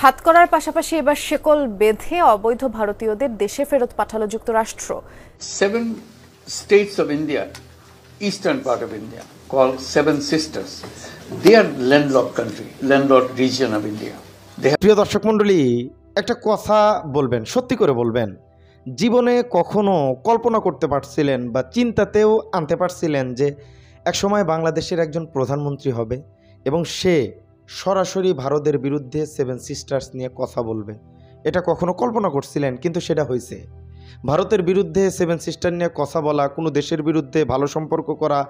হাতকড়ার পাশাপাশি এবার শেকল বেঁধে অবৈধ ভারতীয়দের দেশে ফেরত পাঠালো যুক্তরাষ্ট্র। 7 states of India, eastern part of India, called Seven Sisters. They are landlocked country, landlocked region of India. প্রিয় দর্শক মণ্ডলী, একটা কথা বলবেন, সত্যি করে বলবেন, জীবনে কখনো কল্পনা করতে পারছিলেন বা চিন্তাতেও আনতে পারছিলেন যে একসময় বাংলাদেশের একজন প্রধানমন্ত্রী হবে এবং সে সরাসরি ভারতের বিরুদ্ধে সেভেন সিস্টার্স নিয়ে কথা বলবে? এটা কখনো কল্পনা করছিলেন? কিন্তু সেটা হয়েছে। ভারতের বিরুদ্ধে সেভেন সিস্টার নিয়ে কথা বলা, কোনো দেশের বিরুদ্ধে ভালো সম্পর্ক করা,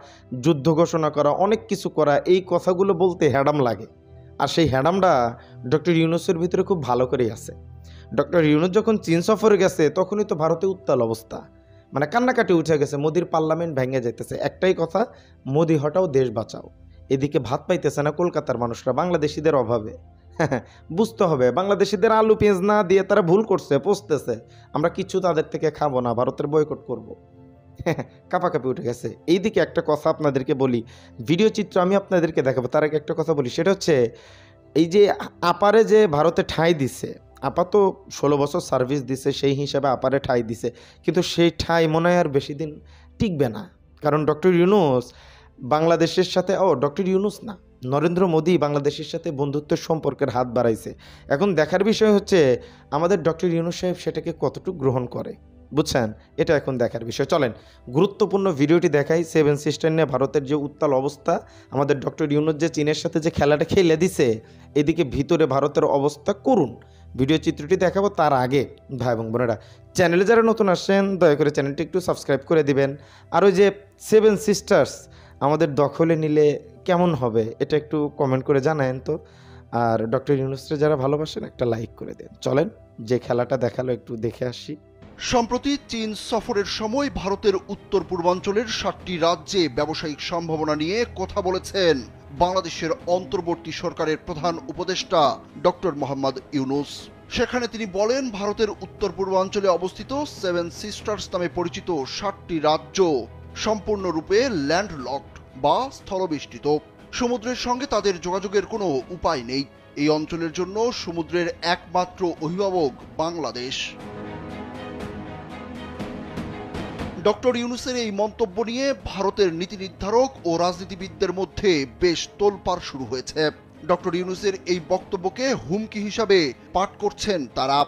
যুদ্ধ ঘোষণা করা, অনেক কিছু করা, এই কথাগুলো বলতে হ্যাডাম লাগে। আর সেই হ্যাডামটা ডক্টর ইউনূসের ভিতরে খুব ভালো করেই আছে। ডক্টর ইউনূস যখন চীন সফরে গেছে তখনই তো ভারতে উত্তাল অবস্থা, মানে কান্নাকাটি উঠে গেছে, মোদির পার্লামেন্ট ভেঙে যেতেছে। একটাই কথা, মোদি হটাও, দেশ বাঁচাও। এদিকে ভাত পাইতেছে না কলকাতার মানুষরা বাংলাদেশিদের অভাবে। বুঝতে হবে, বাংলাদেশিদের আলু পেঁয়াজ না দিয়ে তারা ভুল করছে, পচতেছে। আমরা কিছু তাদের থেকে খাবো না, ভারতের বয়কট করবো। কাঁপাকাঁপি উঠে গেছে। এইদিকে একটা কথা আপনাদেরকে বলি, ভিডিও চিত্র আমি আপনাদেরকে দেখাবো, তার আগে একটা কথা বলি, সেটা হচ্ছে এই যে আপারে যে ভারতে ঠাঁই দিছে, আপা তো 16 বছর সার্ভিস দিছে, সেই হিসাবে আপারে ঠাঁই দিছে, কিন্তু সেই ঠাঁই মনে হয় আর বেশি দিন টিকবে না। কারণ ডক্টর ইউনূস বাংলাদেশের সাথে, ডক্টর ইউনূস না, নরেন্দ্র মোদি বাংলাদেশের সাথে বন্ধুত্বের সম্পর্কের হাত বাড়াইছে। এখন দেখার বিষয় হচ্ছে আমাদের ডক্টর ইউনূস সাহেব সেটাকে কতটুকু গ্রহণ করে, বুঝছেন? এটা এখন দেখার বিষয়। চলেন গুরুত্বপূর্ণ ভিডিওটি দেখাই। সেভেন সিস্টার নিয়ে ভারতের যে উত্তাল অবস্থা, আমাদের ডক্টর ইউনূস যে চীনের সাথে যে খেলাটা খেলে দিছে, এদিকে ভিতরে ভারতের অবস্থা করুন। ভিডিও চিত্রটি দেখাবো, তার আগে ভাই এবং বোনেরা, চ্যানেলে যারা নতুন আসছেন দয়া করে চ্যানেলটি একটু সাবস্ক্রাইব করে দিবেন। আর ওই যে সেভেন সিস্টার্স আমাদের দখলে নিলে কেমন হবে এটা একটু কমেন্ট করে জানায়েন তো। আর ডক্টর ইউনূসকে যারা ভালোবাসেন একটা লাইক করে দেন। চলেন যে খেলাটা দেখালো একটু দেখে আসি। সম্প্রতি চীন সফরের সময় ভারতের উত্তর পূর্বাঞ্চলের 7টি রাজ্যে ব্যবসায়িক সম্ভাবনা নিয়ে কথা বলেছেন বাংলাদেশের অন্তর্বর্তী সরকারের প্রধান উপদেষ্টা ডক্টর মোহাম্মদ ইউনূস। সেখানে তিনি বলেন, ভারতের উত্তর পূর্বাঞ্চলে অবস্থিত সেভেন সিস্টার্স নামে পরিচিত 7টি রাজ্য সম্পূর্ণরূপে ল্যান্ডলকড বা স্থলবেষ্টিত। সমুদ্রের সঙ্গে তাদের যোগাযোগের কোনো উপায় নেই। এই অঞ্চলের জন্য সমুদ্রের একমাত্র অভিভাবক বাংলাদেশ। ডক্টর ইউনূসের এই মন্তব্য নিয়ে ভারতের নীতি নির্ধারক ও রাজনীতিবিদদের মধ্যে বেশ তোলপাড় শুরু হয়েছে। ডক্টর ইউনূসের এই বক্তব্যকে হুমকি হিসাবে পাঠ করছেন তারা।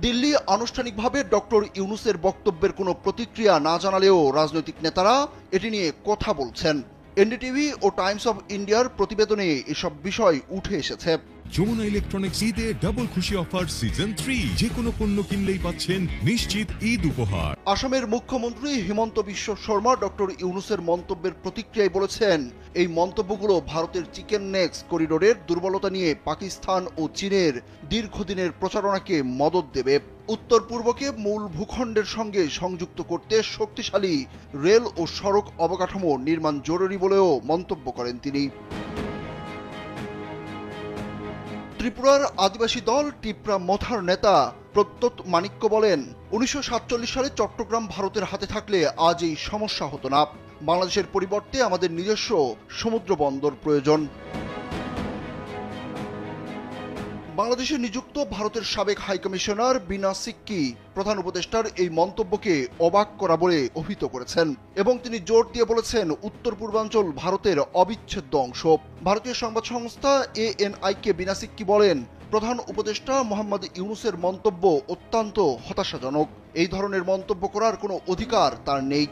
দিল্লি আনুষ্ঠানিকভাবে ডক্টর ইউনূসের বক্তব্যের কোনো প্রতিক্রিয়া না জানালেও রাজনৈতিক নেতারা এটি নিয়ে কথা বলছেন। এনডিটিভি ও টাইমস অফ ইন্ডিয়ার প্রতিবেদনে এসব বিষয় উঠে এসেছে। যমুনা ইলেকট্রনিক্স ঈদে ডাবল খুশি অফার সিজন 3, যে কোনো পণ্য কিনলেই পাচ্ছেন নিশ্চিত ঈদ উপহার। আসামের মুখ্যমন্ত্রী হিমন্ত বিশ্ব শর্মা ডক্টর ইউনূসের মন্তব্যের প্রতিক্রিয়ায় বলেছেন, এই মন্তব্যগুলো ভারতের চিকেন নেক্স করিডোরের দুর্বলতা নিয়ে পাকিস্তান ও চীনের দীর্ঘদিনের প্রচারণাকে মদদ দেবে। উত্তর পূর্বকে মূল ভূখণ্ডের সঙ্গে সংযুক্ত করতে শক্তিশালী রেল ও সড়ক অবকাঠামো নির্মাণ জরুরি বলেও মন্তব্য করেন তিনি। ত্রিপুরার আদিবাসী দল টিপ্রা মথার নেতা প্রত্যুত মানিক্য বলেন, 1947 সালে চট্টগ্রাম ভারতের হাতে থাকলে আজ এই সমস্যা হতো না। বাংলাদেশের পরিবর্তে আমাদের নিজস্ব সমুদ্র বন্দর প্রয়োজন। বাংলাদেশে নিযুক্ত ভারতের সাবেক হাইকমিশনার বিনা সিক্কি প্রধান উপদেষ্টার এই মন্তব্যকে অবাক করা বলে অভিহিত করেছেন এবং তিনি জোর দিয়ে বলেছেন, উত্তর পূর্বাঞ্চল ভারতের অবিচ্ছেদ্য অংশ। ভারতীয় সংবাদ সংস্থা ANI-কে বিনা সিক্কি বলেন, প্রধান উপদেষ্টা মোহাম্মদ ইউনূসের মন্তব্য অত্যন্ত হতাশাজনক। এই ধরনের মন্তব্য করার কোনো অধিকার তার নেই।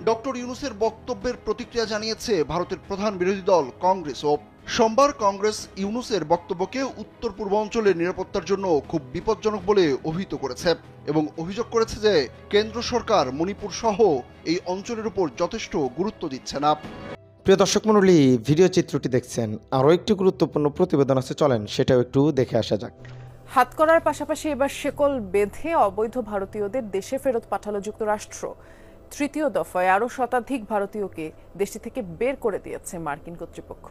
ডক্টর ইউনূসের বক্তব্যের প্রতিক্রিয়া জানিয়েছে ভারতের প্রধান বিরোধী দল কংগ্রেসও। সোমবার কংগ্রেস ইউনূসের বক্তব্যকে উত্তর পূর্বাঞ্চলের নিরাপত্তার জন্য খুব বিপজ্জনক বলে অভিহিত করেছে এবং অভিযোগ করেছে যে কেন্দ্র সরকার মণিপুর সহ এই অঞ্চলের উপর যথেষ্ট গুরুত্ব দিচ্ছে না। প্রিয় দর্শক মণ্ডলী, ভিডিও চিত্রটি দেখছেন, আরও একটি গুরুত্বপূর্ণ প্রতিবেদন আছে, চলেন সেটাও একটু দেখে আসা যাক। হাতকড়ার পাশাপাশি এবার শেকল বেঁধে অবৈধ ভারতীয়দের দেশে ফেরত পাঠালো যুক্তরাষ্ট্র। তৃতীয় দফায় আরও শতাধিক ভারতীয়কে দেশটি থেকে বের করে দিয়েছে মার্কিন কর্তৃপক্ষ।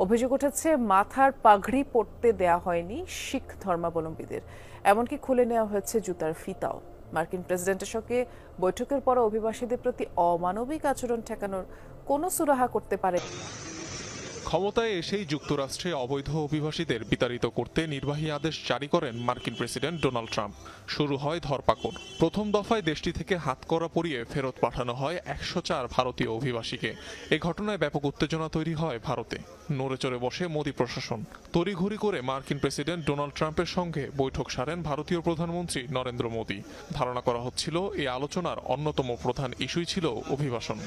অভিযোগ উঠেছে, মাথার পাগড়ি পরতে দেয়া হয়নি শিখ ধর্মাবলম্বীদের, এমনকি খুলে নেওয়া হয়েছে জুতার ফিতাও। মার্কিন প্রেসিডেন্টের সঙ্গে বৈঠকের পর অভিবাসীদের প্রতি অমানবিক আচরণ ঠেকানোর কোনো সুরাহা করতে পারে। ক্ষমতায় এসেই যুক্তরাষ্ট্রে অবৈধ অভিবাসীদের বিতাড়িত করতে নির্বাহী আদেশ জারি করেন মার্কিন প্রেসিডেন্ট ডোনাল্ড ট্রাম্প। শুরু হয় ধরপাকড়। প্রথম দফায় দেশটি থেকে হাতকড়া পরিয়ে ফেরত পাঠানো হয় 104 ভারতীয় অভিবাসীকে। এ ঘটনায় ব্যাপক উত্তেজনা তৈরি হয় ভারতে। নড়ে চড়ে বসে মোদি প্রশাসন। তড়িঘড়ি করে মার্কিন প্রেসিডেন্ট ডোনাল্ড ট্রাম্পের সঙ্গে বৈঠক সারেন ভারতীয় প্রধানমন্ত্রী নরেন্দ্র মোদি। ধারণা করা হচ্ছিল এই আলোচনার অন্যতম প্রধান ইস্যুই ছিল অভিবাসন।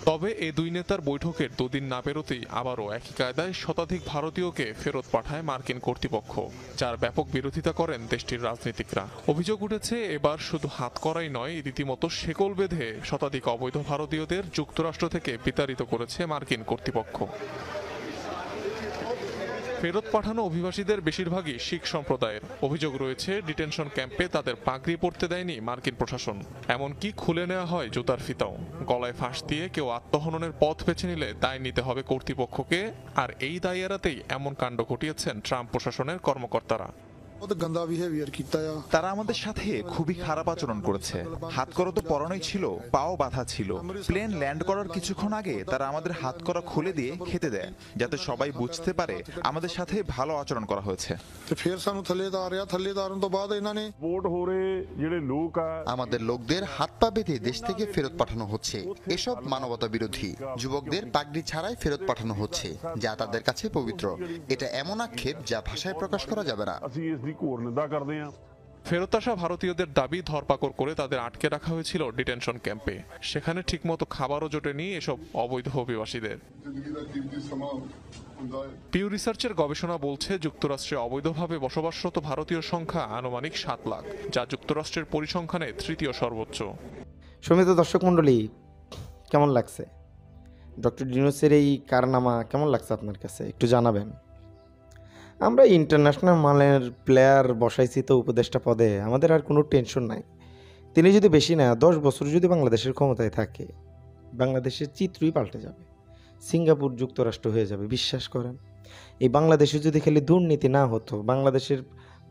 তবে এই দুই নেতার বৈঠকের দুদিন না পেরোতেই আবারও একই কায়দায় শতাধিক ভারতীয়কে ফেরত পাঠায় মার্কিন কর্তৃপক্ষ, যার ব্যাপক বিরোধিতা করেন দেশটির রাজনীতিকরা। অভিযোগ উঠেছে এবার শুধু হাতকড়াই নয়, রীতিমতো শেকল বেঁধে শতাধিক অবৈধ ভারতীয়দের যুক্তরাষ্ট্র থেকে বিতাড়িত করেছে মার্কিন কর্তৃপক্ষ। ফেরত পাঠানো অভিবাসীদের বেশিরভাগই শিখ সম্প্রদায়ের। অভিযোগ রয়েছে ডিটেনশন ক্যাম্পে তাদের পাগড়ি পরতে দেয়নি মার্কিন প্রশাসন, এমনকি খুলে নেওয়া হয় জুতার ফিতাও। গলায় ফাঁস দিয়ে কেউ আত্মহননের পথ বেছে নিলে দায় নিতে হবে কর্তৃপক্ষকে, আর এই দায় এড়াতেই এমন কাণ্ড ঘটিয়েছেন ট্রাম্প প্রশাসনের কর্মকর্তারা। তারা আমাদের সাথে খুবই খারাপ আচরণ করেছে। হাতকড়া তো পরানোই ছিল, পাও বাঁধা ছিল। প্লেন ল্যান্ড করার কিছুক্ষণ আগে তারা আমাদের হাতকড়া খুলে দিয়ে খেতে দেয়, যাতে সবাই বুঝতে পারে আমাদের সাথে ভালো আচরণ করা হয়েছে। আমাদের লোকদের হাত পা বেঁধে দেশ থেকে ফেরত পাঠানো হচ্ছে। এসব মানবতা বিরোধী। যুবকদের পাগড়ি ছাড়াই ফেরত পাঠানো হচ্ছে, যা তাদের কাছে পবিত্র। এটা এমন আক্ষেপ যা ভাষায় প্রকাশ করা যাবে না। ফেরত আসা ভারতীয়দের দাবি ধরপাকড় করে তাদের আটকে রাখা হয়েছিল ডিটেনশন ক্যাম্পে। সেখানে ঠিকমতো খাবারও জোটেনি এসব অবৈধ অভিবাসীদের। পিউ রিসার্চের গবেষণা বলছে যুক্তরাষ্ট্রে অবৈধভাবে বসবাসরত ভারতীয় সংখ্যা আনুমানিক 7 লাখ, যা যুক্তরাষ্ট্রের পরিসংখ্যানে তৃতীয় সর্বোচ্চ। সম্মানিত দর্শক মণ্ডলী, কেমন লাগছে ডক্টর ইউনূসের এই কারনামা? কেমন লাগছে আপনার কাছে একটু জানাবেন। আমরা ইন্টারন্যাশনাল মানের প্লেয়ার বসাইছি তো উপদেষ্টা পদে, আমাদের আর কোনো টেনশন নাই। তিনি যদি বেশি না 10 বছর যদি বাংলাদেশের ক্ষমতায় থাকে, বাংলাদেশের চিত্রই পাল্টে যাবে। সিঙ্গাপুর যুক্তরাষ্ট্র হয়ে যাবে, বিশ্বাস করেন। এই বাংলাদেশে যদি খালি দুর্নীতি না হতো, বাংলাদেশের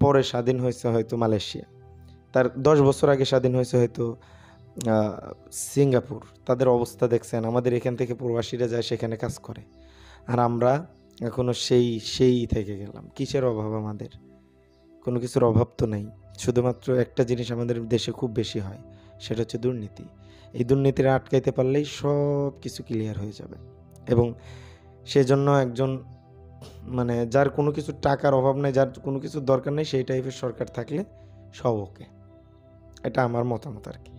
পরে স্বাধীন হয়েছে হয়তো মালয়েশিয়া, তার 10 বছর আগে স্বাধীন হয়েছে হয়তো সিঙ্গাপুর। তাদের অবস্থা দেখছেন। আমাদের এখান থেকে প্রবাসীরা যায় সেখানে কাজ করে, আর আমরা এখনো সেই থেকে গেলাম। কিসের অভাব? আমাদের কোনো কিছুর অভাব তো নেই। শুধুমাত্র একটা জিনিস আমাদের দেশে খুব বেশি হয়, সেটা হচ্ছে দুর্নীতি। এই দুর্নীতিটা আটকাইতে পারলেই সব কিছু ক্লিয়ার হয়ে যাবে। এবং সেজন্য একজন যার কোনো কিছু টাকার অভাব নেই, যার কোনো কিছুর দরকার নেই, সেই টাইপের সরকার থাকলে সব ওকে। এটা আমার মতামত আর কি।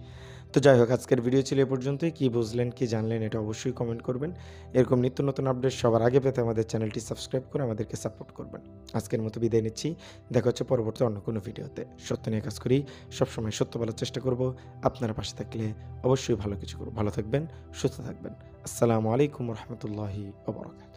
তো যাই হোক, আজকের ভিডিও ছিল এ পর্যন্তই। কী বুঝলেন, কি জানলেন, এটা অবশ্যই কমেন্ট করবেন। এরকম নিত্য নতুন আপডেট সবার আগে পেতে আমাদের চ্যানেলটি সাবস্ক্রাইব করে আমাদেরকে সাপোর্ট করবেন। আজকের মতো বিদায় নিচ্ছি। দেখা হচ্ছে পরবর্তী অন্য কোনো ভিডিওতে। সত্য নিয়ে কাজ করি, সবসময় সত্য বলার চেষ্টা করব। আপনারা পাশে থাকলে অবশ্যই ভালো কিছু করব। ভালো থাকবেন, সুস্থ থাকবেন। আসসালামু আলাইকুম রহমতুল্লাহি ওয়া বারাকাতুহু।